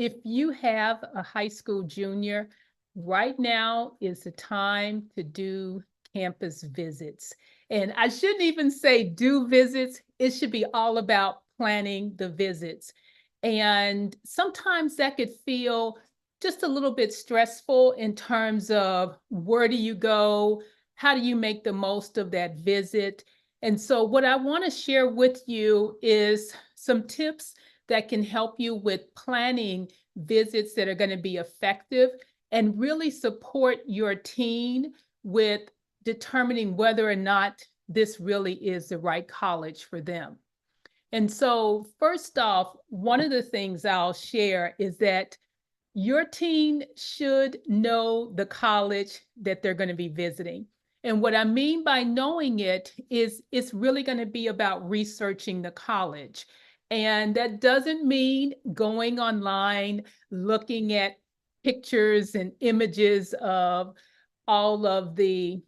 if you have a high school junior, right now is the time to do campus visits. And I shouldn't even say do visits, it should be all about planning the visits. And sometimes that could feel just a little bit stressful in terms of where do you go? How do you make the most of that visit? And so, what I want to share with you is some tips that can help you with planning visits that are going to be effective and really support your teen with determining whether or not this really is the right college for them. And so, first off, one of the things I'll share is that your teen should know the college that they're going to be visiting. And what I mean by knowing it is it's really going to be about researching the college. And that doesn't mean going online, looking at pictures and images of all of the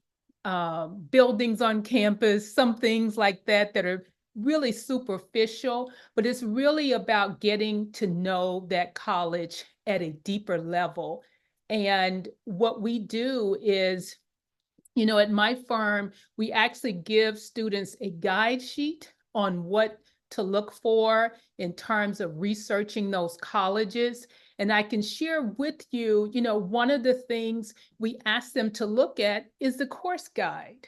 buildings on campus, some things like that that are really superficial, but it's really about getting to know that college at a deeper level. And what we do is, at my firm, we actually give students a guide sheet on what to look for in terms of researching those colleges. And I can share with you, one of the things we ask them to look at is the course guide.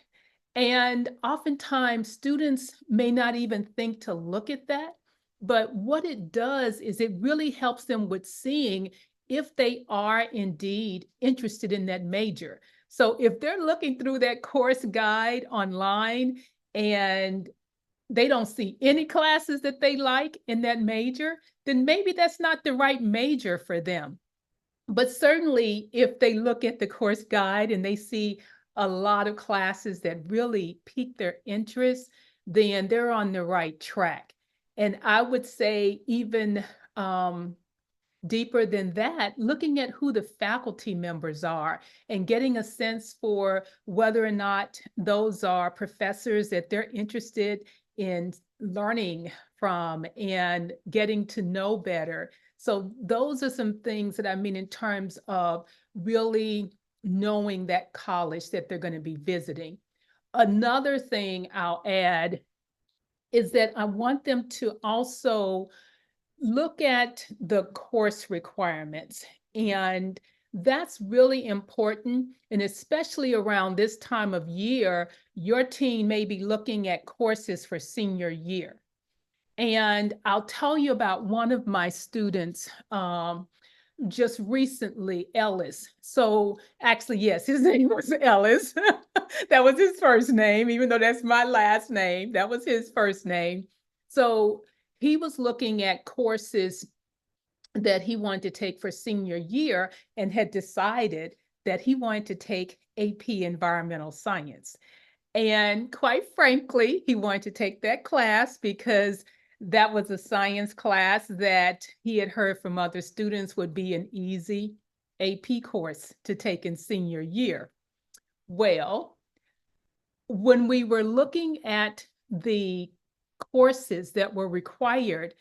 And oftentimes, students may not even think to look at that. But what it does is it really helps them with seeing if they are indeed interested in that major. So if they're looking through that course guide online and they don't see any classes that they like in that major, then maybe that's not the right major for them. But certainly, if they look at the course guide and they see a lot of classes that really pique their interest, then they're on the right track. And I would say, even deeper than that, looking at who the faculty members are and getting a sense for whether or not those are professors that they're interested in learning from and getting to know better. So those are some things that I mean in terms of really knowing that college that they're going to be visiting. Another thing I'll add is that I want them to also look at the course requirements. And that's really important. And especially around this time of year, your teen may be looking at courses for senior year. And I'll tell you about one of my students just recently, Ellis. So actually, yes, his name was Ellis. That was his first name, even though that's my last name. That was his first name. So he was looking at courses that he wanted to take for senior year and had decided that he wanted to take AP Environmental Science. And quite frankly, he wanted to take that class because that was a science class that he had heard from other students would be an easy AP course to take in senior year. Well, when we were looking at the courses that were required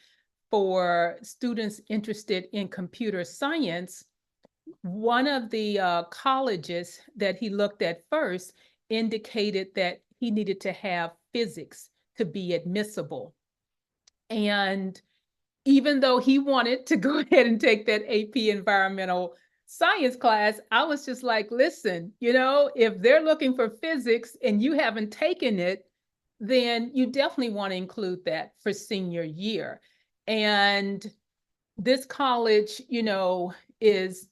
for students interested in computer science, one of the colleges that he looked at first indicated that he needed to have physics to be admissible. And even though he wanted to go ahead and take that AP environmental science class, I was just like, listen, if they're looking for physics and you haven't taken it, then you definitely want to include that for senior year. And this college, is, it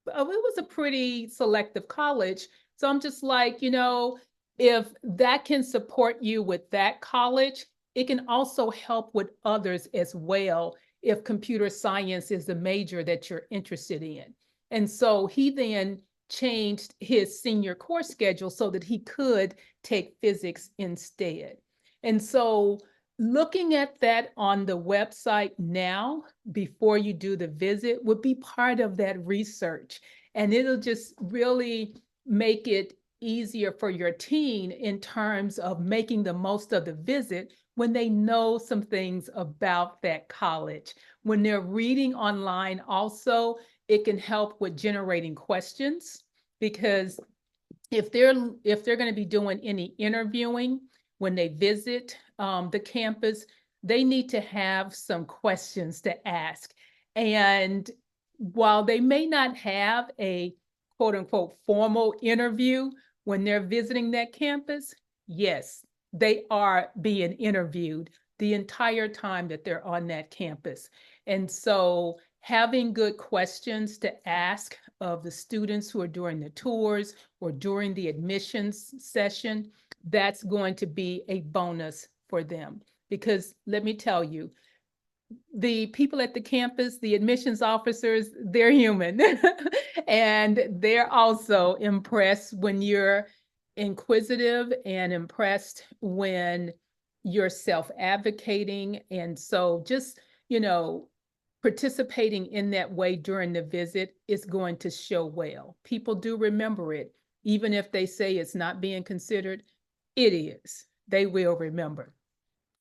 was a pretty selective college. So I'm just like, if that can support you with that college, it can also help with others as well if computer science is the major that you're interested in. And so he then changed his senior course schedule so that he could take physics instead. And so looking at that on the website now before you do the visit would be part of that research. And it'll just really make it easier for your teen in terms of making the most of the visit when they know some things about that college. When they're reading online also, it can help with generating questions, because if they're going to be doing any interviewing when they visit the campus, they need to have some questions to ask. And while they may not have a quote unquote formal interview when they're visiting that campus, yes, they are being interviewed the entire time that they're on that campus. And so having good questions to ask of the students who are doing the tours or during the admissions session, that's going to be a bonus for them. Because let me tell you, the people at the campus, the admissions officers, they're human. And they're also impressed when you're inquisitive and impressed when you're self-advocating. And so just, participating in that way during the visit is going to show well. People do remember it, even if they say it's not being considered, it is. They will remember.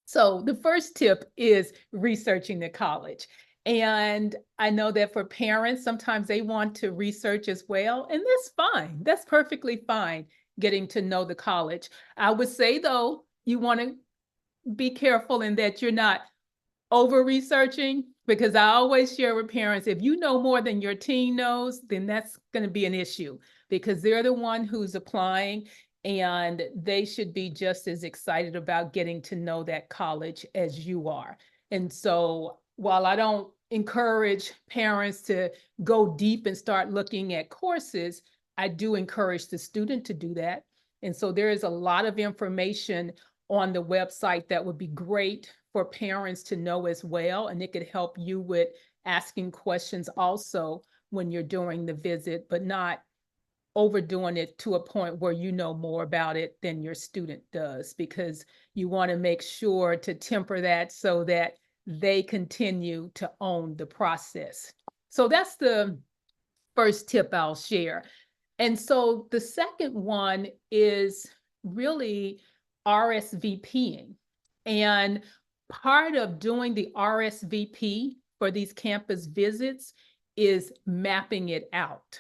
So the first tip is researching the college. And I know that for parents, sometimes they want to research as well, and that's fine. That's perfectly fine, getting to know the college. I would say, though, you want to be careful in that you're not over researching, because I always share with parents, if you know more than your teen knows, then that's going to be an issue, because they're the one who's applying, and they should be just as excited about getting to know that college as you are. And so while I don't encourage parents to go deep and start looking at courses, I do encourage the student to do that. And so there is a lot of information on the website that would be great for parents to know as well. And it could help you with asking questions also when you're doing the visit, but not overdoing it to a point where you know more about it than your student does, because you want to make sure to temper that so that they continue to own the process. So that's the first tip I'll share. And so the second one is really RSVPing. And part of doing the RSVP for these campus visits is mapping it out.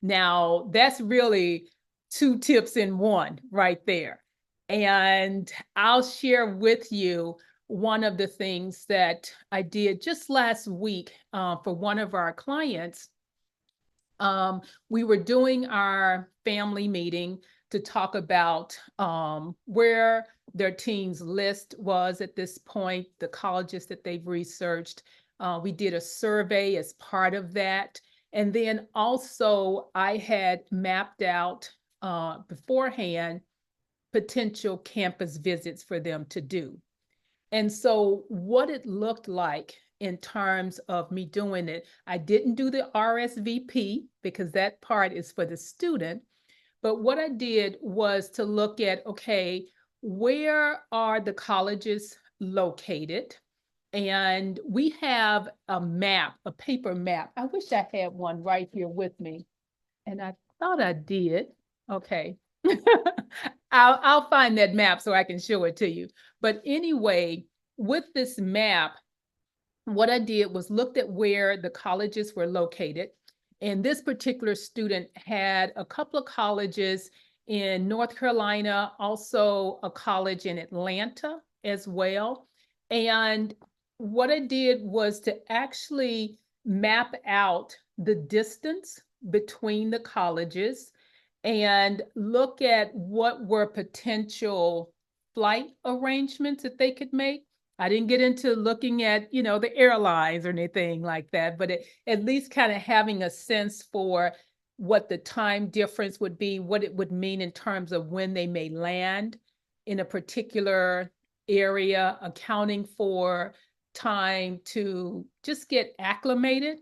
Now, that's really two tips in one right there. And I'll share with you one of the things that I did just last week for one of our clients. We were doing our family meeting to talk about where their team's list was at this point, the colleges that they've researched. We did a survey as part of that. And then also I had mapped out beforehand potential campus visits for them to do. And so what it looked like in terms of me doing it, I didn't do the RSVP because that part is for the student. But what I did was to look at, okay, where are the colleges located? And we have a map, a paper map. I wish I had one right here with me. And I thought I did. Okay. I'll find that map so I can show it to you. But anyway, with this map, what I did was looked at where the colleges were located. And this particular student had a couple of colleges in North Carolina, also a college in Atlanta as well. And what I did was to actually map out the distance between the colleges and look at what were potential flight arrangements that they could make. I didn't get into looking at, the airlines or anything like that, but at least kind of having a sense for what the time difference would be, what it would mean in terms of when they may land in a particular area, accounting for time to just get acclimated.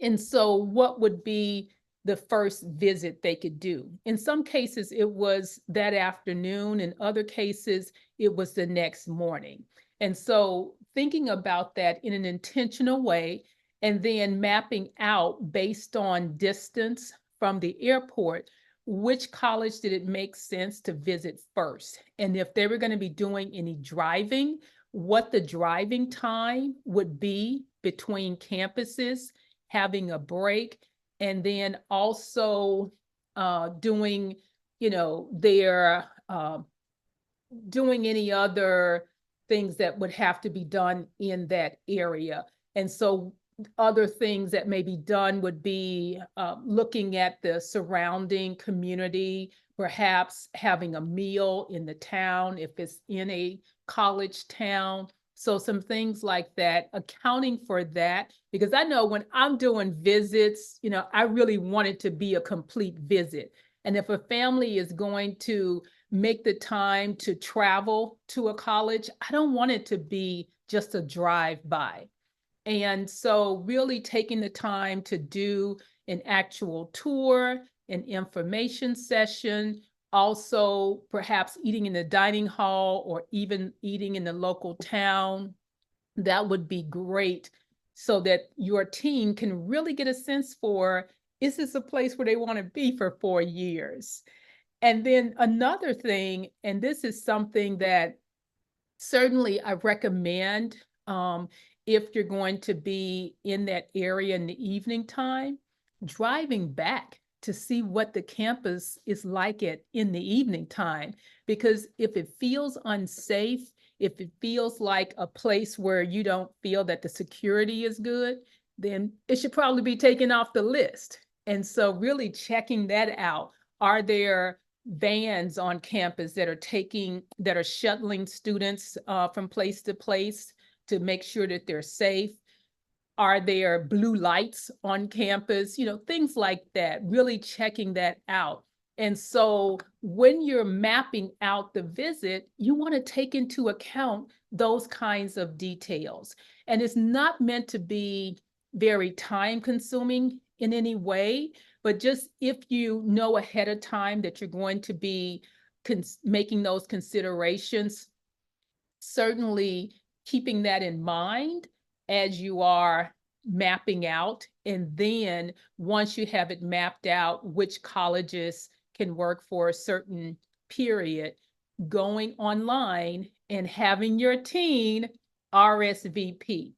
And so what would be the first visit they could do? In some cases, it was that afternoon. In other cases, it was the next morning. And so thinking about that in an intentional way, and then mapping out based on distance from the airport, which college did it make sense to visit first? And if they were going to be doing any driving, what the driving time would be between campuses, having a break, and then also doing, their doing any other things that would have to be done in that area. And so other things that may be done would be looking at the surrounding community, perhaps having a meal in the town if it's in a college town. So some things like that, accounting for that, because I know when I'm doing visits, I really want it to be a complete visit. And if a family is going to make the time to travel to a college, I don't want it to be just a drive-by. And so really taking the time to do an actual tour, an information session, also perhaps eating in the dining hall or even eating in the local town, that would be great so that your team can really get a sense for, is this a place where they want to be for 4 years? And then another thing, and this is something that certainly I recommend if you're going to be in that area in the evening time, driving back to see what the campus is like in the evening time. Because if it feels unsafe, if it feels like a place where you don't feel that the security is good, then it should probably be taken off the list. And so really checking that out. Are there vans on campus that are shuttling students from place to place to make sure that they're safe? Are there blue lights on campus? Things like that, really checking that out. And so when you're mapping out the visit, you want to take into account those kinds of details. And it's not meant to be very time consuming in any way, but just if you know ahead of time that you're going to be making those considerations, certainly keeping that in mind as you are mapping out. And then once you have it mapped out, which colleges can work for a certain period, going online and having your teen RSVP.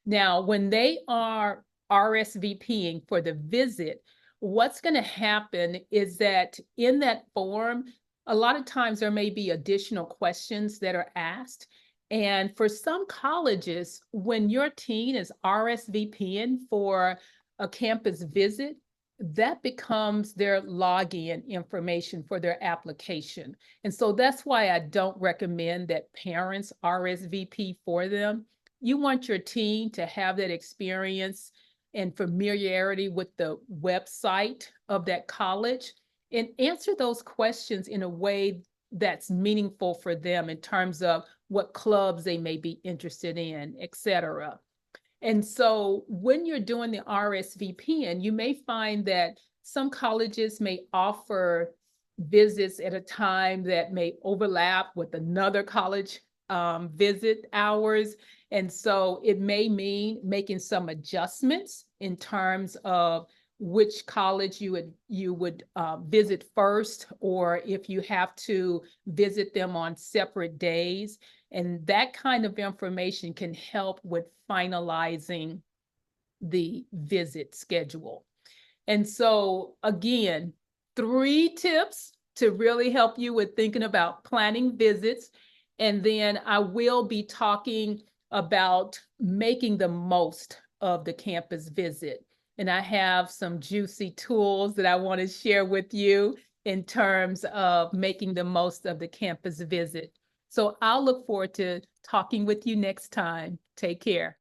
Now, when they are RSVPing for the visit, what's going to happen is that in that form, a lot of times there may be additional questions that are asked. And for some colleges, when your teen is RSVPing for a campus visit, that becomes their login information for their application. And so that's why I don't recommend that parents RSVP for them. You want your teen to have that experience and familiarity with the website of that college and answer those questions in a way that's meaningful for them in terms of what clubs they may be interested in, et cetera. And so when you're doing the RSVPing, you may find that some colleges may offer visits at a time that may overlap with another college visit hours. And so it may mean making some adjustments in terms of which college you would visit first, or if you have to visit them on separate days. And that kind of information can help with finalizing the visit schedule. And so again, 3 tips to really help you with thinking about planning visits. And then I will be talking about making the most of the campus visit. And I have some juicy tools that I want to share with you in terms of making the most of the campus visit. So I'll look forward to talking with you next time. Take care.